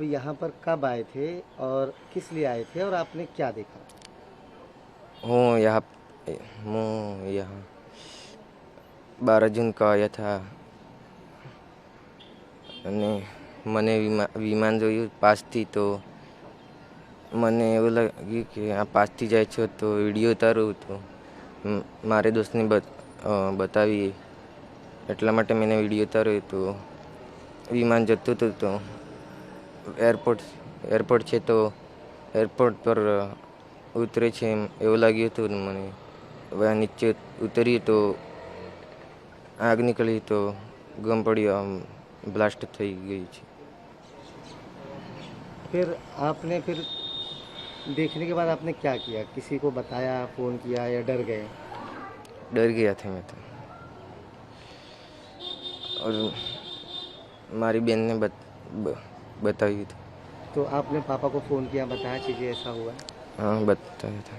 यहाँ पर कब आए थे और किस लिए आए थे और आपने क्या देखा? हूँ यहाँ हूँ यहाँ 12 जून को आया था અને મને વિમાન જોયું પાસથી તો મને એવું લાગ્યું કે આ પાસથી જાય છે તો વિડીયો ઉતારું તો મારે દોસ્તને બતાવી એટલા માટે મેં વિડીયો ઉતાર્યો તો વિમાન જતું હતું તો એરપોર્ટ છે તો એરપોર્ટ પર ઉતરે છે એવું લાગ્યું હતું મને. હવે નીચે ઉતર્યું તો આગ નીકળી તો ગમ પડ્યો, આમ ब्लास्ट થઈ ગઈ છે. फिर आपने फिर देखने के बाद आपने क्या किया? किसी को बताया, फ़ोन किया या डर गए? डर गया था मैं तो, और मारी बहन ने बताई थी. तो आपने पापा को फ़ोन किया, बताया चीज़ें ऐसा हुआ है? हाँ बताया था.